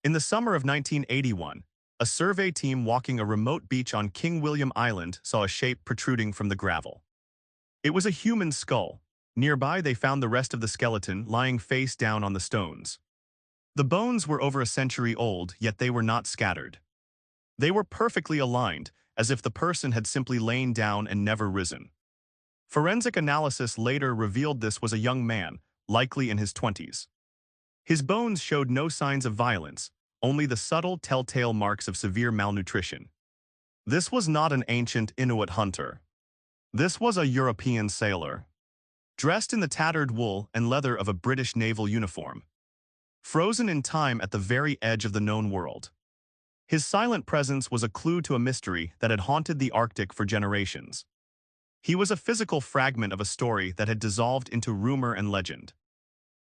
In the summer of 1981, a survey team walking a remote beach on King William Island saw a shape protruding from the gravel. It was a human skull. Nearby, they found the rest of the skeleton lying face down on the stones. The bones were over a century old, yet they were not scattered. They were perfectly aligned, as if the person had simply lain down and never risen. Forensic analysis later revealed this was a young man, likely in his 20s. His bones showed no signs of violence, only the subtle telltale marks of severe malnutrition. This was not an ancient Inuit hunter. This was a European sailor, dressed in the tattered wool and leather of a British naval uniform, frozen in time at the very edge of the known world. His silent presence was a clue to a mystery that had haunted the Arctic for generations. He was a physical fragment of a story that had dissolved into rumor and legend.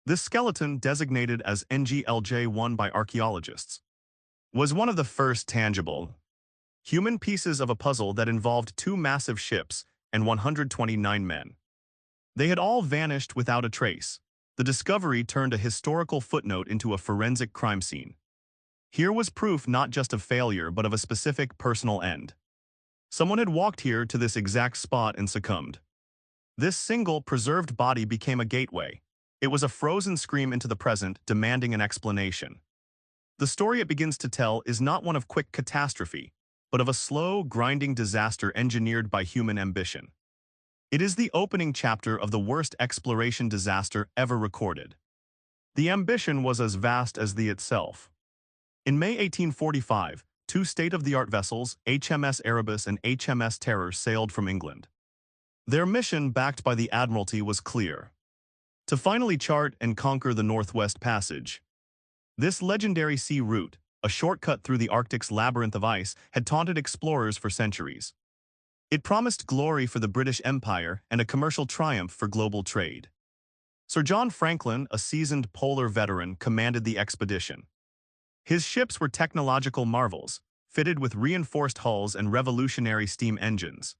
This skeleton, designated as NGLJ-1 by archaeologists, was one of the first tangible human pieces of a puzzle that involved two massive ships and 129 men. They had all vanished without a trace. The discovery turned a historical footnote into a forensic crime scene. Here was proof not just of failure but of a specific personal end. Someone had walked here to this exact spot and succumbed. This single, preserved body became a gateway. It was a frozen scream into the present, demanding an explanation. The story it begins to tell is not one of quick catastrophe, but of a slow, grinding disaster engineered by human ambition. It is the opening chapter of the worst exploration disaster ever recorded. The ambition was as vast as the itself. In May 1845, two state-of-the-art vessels, HMS Erebus and HMS Terror, sailed from England. Their mission, backed by the Admiralty, was clear: to finally chart and conquer the Northwest Passage. This legendary sea route, a shortcut through the Arctic's labyrinth of ice, had taunted explorers for centuries. It promised glory for the British Empire and a commercial triumph for global trade. Sir John Franklin, a seasoned polar veteran, commanded the expedition. His ships were technological marvels, fitted with reinforced hulls and revolutionary steam engines.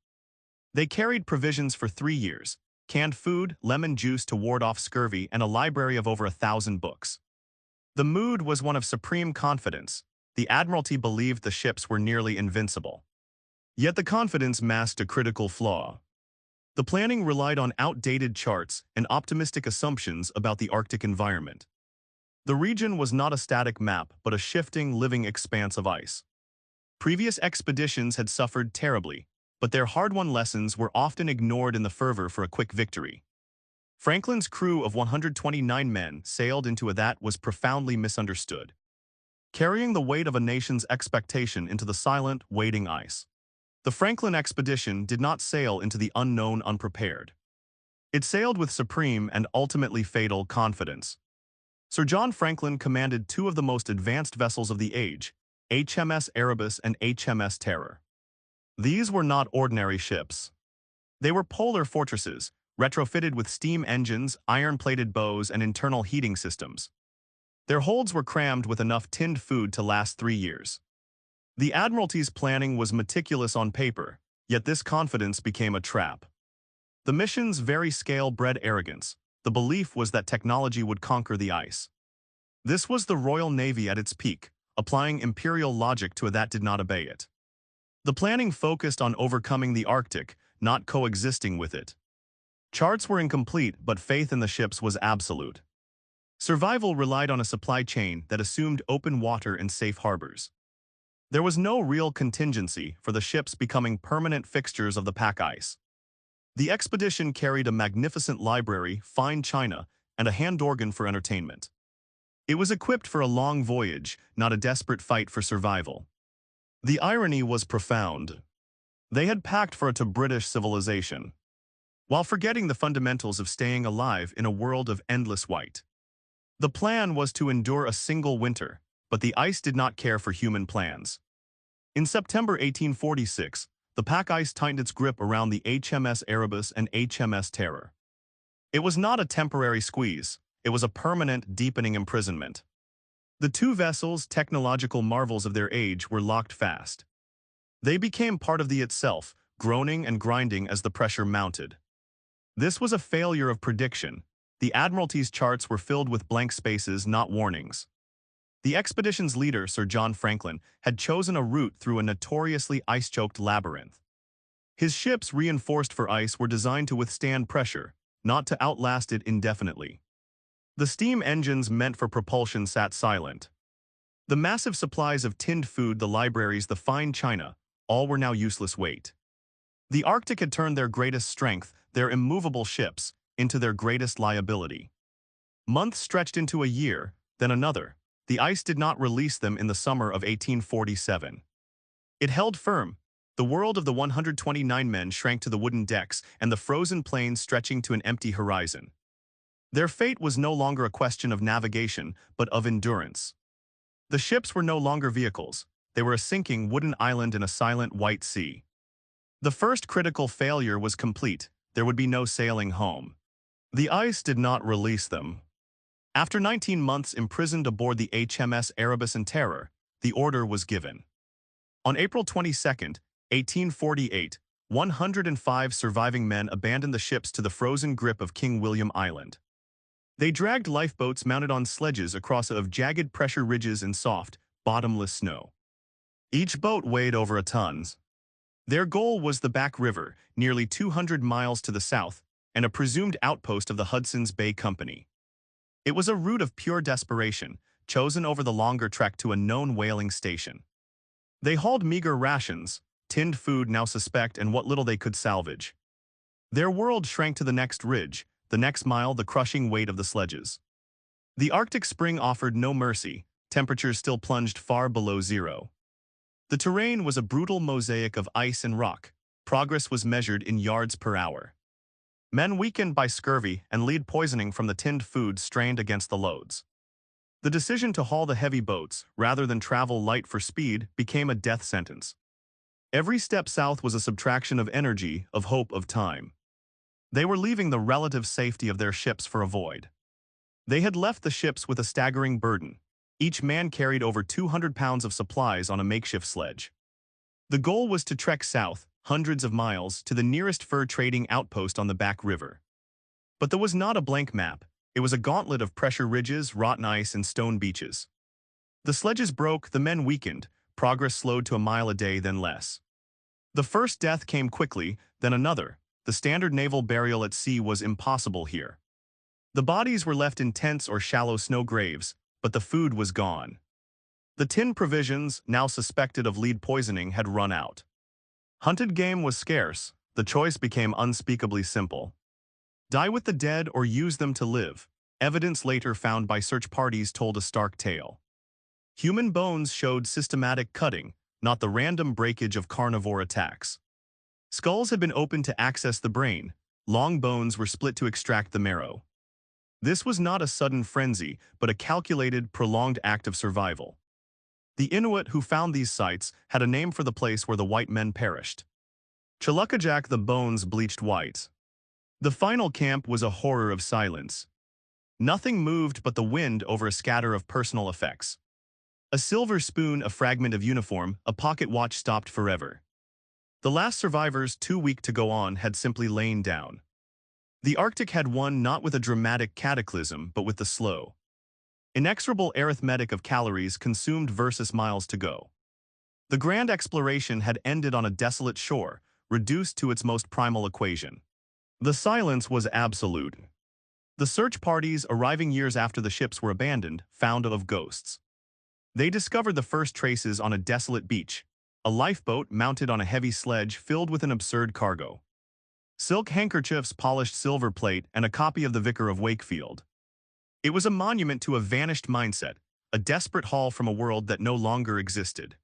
They carried provisions for 3 years, canned food, lemon juice to ward off scurvy, and a library of over 1,000 books. The mood was one of supreme confidence. The Admiralty believed the ships were nearly invincible. Yet the confidence masked a critical flaw. The planning relied on outdated charts and optimistic assumptions about the Arctic environment. The region was not a static map, but a shifting, living expanse of ice. Previous expeditions had suffered terribly, but their hard-won lessons were often ignored in the fervor for a quick victory. Franklin's crew of 129 men sailed into a that was profoundly misunderstood, carrying the weight of a nation's expectation into the silent, waiting ice. The Franklin expedition did not sail into the unknown unprepared. It sailed with supreme and ultimately fatal confidence. Sir John Franklin commanded two of the most advanced vessels of the age, HMS Erebus and HMS Terror. These were not ordinary ships. They were polar fortresses, retrofitted with steam engines, iron-plated bows, and internal heating systems. Their holds were crammed with enough tinned food to last 3 years. The Admiralty's planning was meticulous on paper, yet this confidence became a trap. The mission's very scale bred arrogance. The belief was that technology would conquer the ice. This was the Royal Navy at its peak, applying imperial logic to a that did not obey it. The planning focused on overcoming the Arctic, not coexisting with it. Charts were incomplete, but faith in the ships was absolute. Survival relied on a supply chain that assumed open water and safe harbors. There was no real contingency for the ships becoming permanent fixtures of the pack ice. The expedition carried a magnificent library, fine china, and a hand organ for entertainment. It was equipped for a long voyage, not a desperate fight for survival. The irony was profound. They had packed for it to British civilization, while forgetting the fundamentals of staying alive in a world of endless white. The plan was to endure a single winter, but the ice did not care for human plans. In September 1846, the pack ice tightened its grip around the HMS Erebus and HMS Terror. It was not a temporary squeeze, it was a permanent, deepening imprisonment. The two vessels, technological marvels of their age, were locked fast. They became part of the itself, groaning and grinding as the pressure mounted. This was a failure of prediction. The Admiralty's charts were filled with blank spaces, not warnings. The expedition's leader, Sir John Franklin, had chosen a route through a notoriously ice-choked labyrinth. His ships, reinforced for ice, were designed to withstand pressure, not to outlast it indefinitely. The steam engines meant for propulsion sat silent. The massive supplies of tinned food, the libraries, the fine china, all were now useless weight. The Arctic had turned their greatest strength, their immovable ships, into their greatest liability. Months stretched into a year, then another. The ice did not release them in the summer of 1847. It held firm. The world of the 129 men shrank to the wooden decks and the frozen plains stretching to an empty horizon. Their fate was no longer a question of navigation, but of endurance. The ships were no longer vehicles. They were a sinking wooden island in a silent white sea. The first critical failure was complete. There would be no sailing home. The ice did not release them. After 19 months imprisoned aboard the HMS Erebus and Terror, the order was given. On April 22, 1848, 105 surviving men abandoned the ships to the frozen grip of King William Island. They dragged lifeboats mounted on sledges across of jagged pressure ridges and soft, bottomless snow. Each boat weighed over a ton. Their goal was the Back River, nearly 200 miles to the south, and a presumed outpost of the Hudson's Bay Company. It was a route of pure desperation, chosen over the longer trek to a known whaling station. They hauled meager rations, tinned food now suspect, and what little they could salvage. Their world shrank to the next ridge, the next mile, the crushing weight of the sledges. The Arctic spring offered no mercy, temperatures still plunged far below zero. The terrain was a brutal mosaic of ice and rock. Progress was measured in yards per hour. Men weakened by scurvy and lead poisoning from the tinned food strained against the loads. The decision to haul the heavy boats, rather than travel light for speed, became a death sentence. Every step south was a subtraction of energy, of hope, of time. They were leaving the relative safety of their ships for a void. They had left the ships with a staggering burden. Each man carried over 200 pounds of supplies on a makeshift sledge. The goal was to trek south, hundreds of miles, to the nearest fur trading outpost on the Back River. But there was not a blank map. It was a gauntlet of pressure ridges, rotten ice, and stone beaches. The sledges broke, the men weakened, progress slowed to a mile a day, then less. The first death came quickly, then another. The standard naval burial at sea was impossible here. The bodies were left in tents or shallow snow graves, but the food was gone. The tinned provisions, now suspected of lead poisoning, had run out. Hunted game was scarce. The choice became unspeakably simple. Die with the dead or use them to live. Evidence later found by search parties told a stark tale. Human bones showed systematic cutting, not the random breakage of carnivore attacks. Skulls had been opened to access the brain. Long bones were split to extract the marrow. This was not a sudden frenzy, but a calculated, prolonged act of survival. The Inuit who found these sites had a name for the place where the white men perished. Chilukajak, the bones bleached white. The final camp was a horror of silence. Nothing moved but the wind over a scatter of personal effects. A silver spoon, a fragment of uniform, a pocket watch stopped forever. The last survivors, too weak to go on, had simply lain down. The Arctic had won not with a dramatic cataclysm, but with the slow, inexorable arithmetic of calories consumed versus miles to go. The grand exploration had ended on a desolate shore, reduced to its most primal equation. The silence was absolute. The search parties, arriving years after the ships were abandoned, found of ghosts. They discovered the first traces on a desolate beach, a lifeboat mounted on a heavy sledge filled with an absurd cargo. Silk handkerchiefs, polished silver plate, and a copy of The Vicar of Wakefield. It was a monument to a vanished mindset, a desperate haul from a world that no longer existed.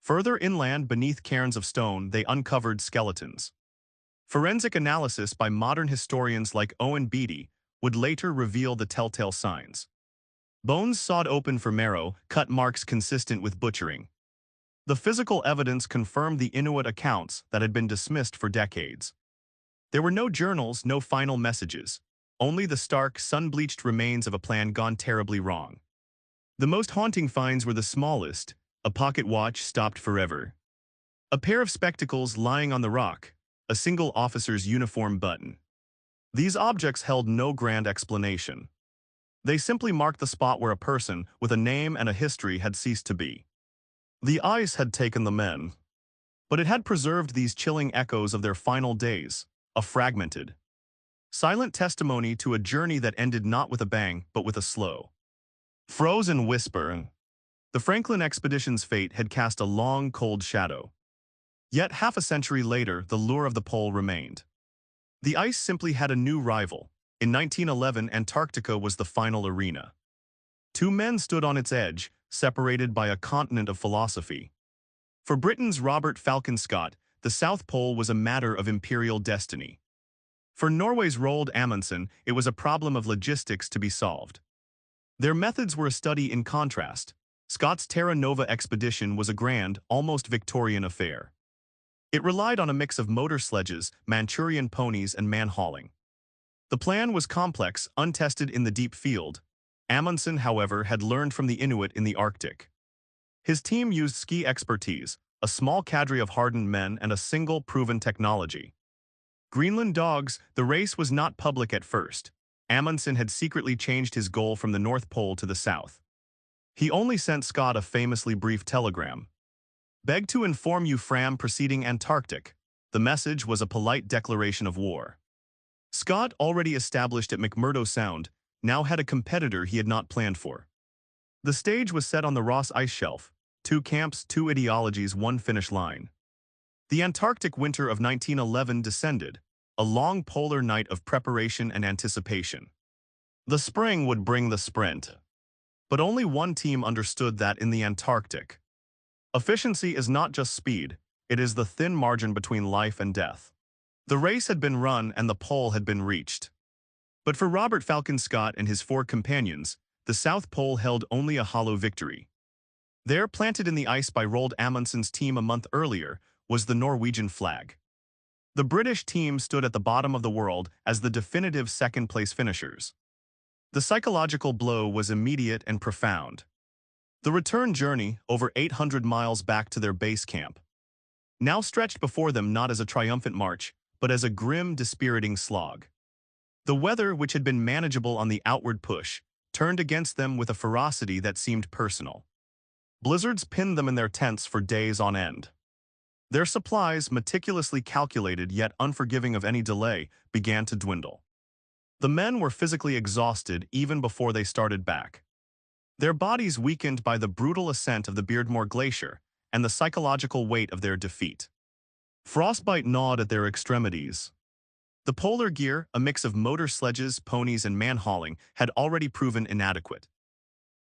Further inland, beneath cairns of stone, they uncovered skeletons. Forensic analysis by modern historians like Owen Beatty would later reveal the telltale signs. Bones sawed open for marrow, cut marks consistent with butchering. The physical evidence confirmed the Inuit accounts that had been dismissed for decades. There were no journals, no final messages, only the stark, sun-bleached remains of a plan gone terribly wrong. The most haunting finds were the smallest: a pocket watch stopped forever, a pair of spectacles lying on the rock, a single officer's uniform button. These objects held no grand explanation. They simply marked the spot where a person with a name and a history had ceased to be. The ice had taken the men, but it had preserved these chilling echoes of their final days, a fragmented, silent testimony to a journey that ended not with a bang, but with a slow, frozen whisper. The Franklin expedition's fate had cast a long, cold shadow. Yet half a century later, the lure of the pole remained. The ice simply had a new rival. In 1911, Antarctica was the final arena. Two men stood on its edge, separated by a continent of philosophy. For Britain's Robert Falcon Scott, the South Pole was a matter of imperial destiny. For Norway's Roald Amundsen, it was a problem of logistics to be solved. Their methods were a study in contrast. Scott's Terra Nova expedition was a grand, almost Victorian affair. It relied on a mix of motor sledges, Manchurian ponies, and man-hauling. The plan was complex, untested in the deep field. Amundsen, however, had learned from the Inuit in the Arctic. His team used ski expertise, a small cadre of hardened men, and a single proven technology. Greenland dogs, the race was not public at first. Amundsen had secretly changed his goal from the North Pole to the South. He only sent Scott a famously brief telegram. "Beg to inform you Fram proceeding Antarctic." The message was a polite declaration of war. Scott, already established at McMurdo Sound, now had a competitor he had not planned for. The stage was set on the Ross Ice Shelf, 2 camps, 2 ideologies, 1 finish line. The Antarctic winter of 1911 descended, a long polar night of preparation and anticipation. The spring would bring the sprint. But only one team understood that in the Antarctic. Efficiency is not just speed, it is the thin margin between life and death. The race had been run and the pole had been reached. But for Robert Falcon Scott and his 4 companions, the South Pole held only a hollow victory. There, planted in the ice by Roald Amundsen's team a month earlier, was the Norwegian flag. The British team stood at the bottom of the world as the definitive second-place finishers. The psychological blow was immediate and profound. The return journey, over 800 miles back to their base camp, now stretched before them not as a triumphant march, but as a grim, dispiriting slog. The weather, which had been manageable on the outward push, turned against them with a ferocity that seemed personal. Blizzards pinned them in their tents for days on end. Their supplies, meticulously calculated yet unforgiving of any delay, began to dwindle. The men were physically exhausted even before they started back. Their bodies weakened by the brutal ascent of the Beardmore Glacier and the psychological weight of their defeat. Frostbite gnawed at their extremities. The polar gear, a mix of motor sledges, ponies, and man-hauling, had already proven inadequate.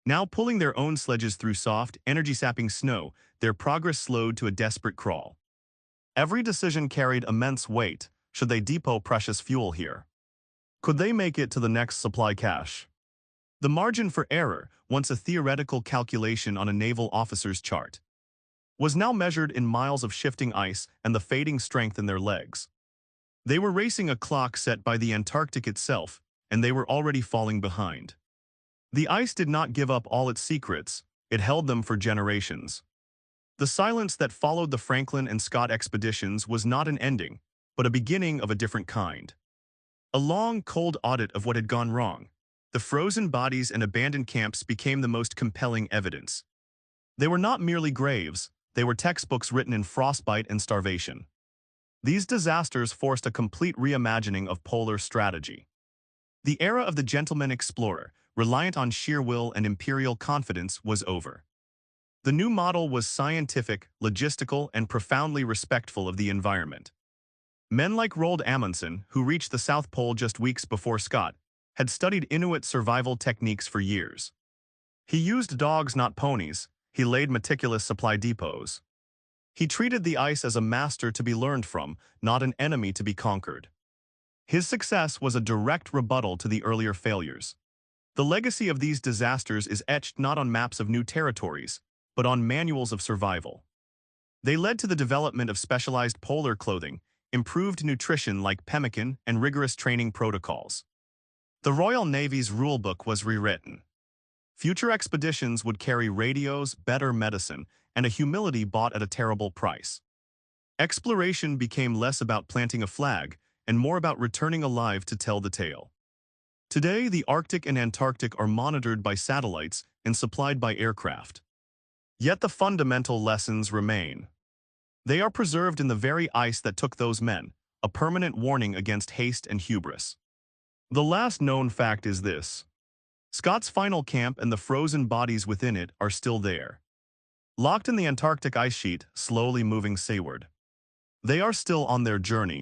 Now pulling their own sledges through soft, energy-sapping snow, their progress slowed to a desperate crawl. Every decision carried immense weight. Should they depot precious fuel here? Could they make it to the next supply cache? The margin for error, once a theoretical calculation on a naval officer's chart, was now measured in miles of shifting ice and the fading strength in their legs. They were racing a clock set by the Antarctic itself, and they were already falling behind. The ice did not give up all its secrets, it held them for generations. The silence that followed the Franklin and Scott expeditions was not an ending, but a beginning of a different kind. A long, cold audit of what had gone wrong. The frozen bodies and abandoned camps became the most compelling evidence. They were not merely graves, they were textbooks written in frostbite and starvation. These disasters forced a complete reimagining of polar strategy. The era of the gentleman explorer, reliant on sheer will and imperial confidence, was over. The new model was scientific, logistical, and profoundly respectful of the environment. Men like Roald Amundsen, who reached the South Pole just weeks before Scott, had studied Inuit survival techniques for years. He used dogs, not ponies. He laid meticulous supply depots. He treated the ice as a master to be learned from, not an enemy to be conquered. His success was a direct rebuttal to the earlier failures. The legacy of these disasters is etched not on maps of new territories, but on manuals of survival. They led to the development of specialized polar clothing, improved nutrition like pemmican, and rigorous training protocols. The Royal Navy's rulebook was rewritten. Future expeditions would carry radios, better medicine, and a humility bought at a terrible price. Exploration became less about planting a flag and more about returning alive to tell the tale. Today, the Arctic and Antarctic are monitored by satellites and supplied by aircraft. Yet the fundamental lessons remain. They are preserved in the very ice that took those men, a permanent warning against haste and hubris. The last known fact is this. Scott's final camp and the frozen bodies within it are still there, locked in the Antarctic ice sheet, slowly moving seaward. They are still on their journey,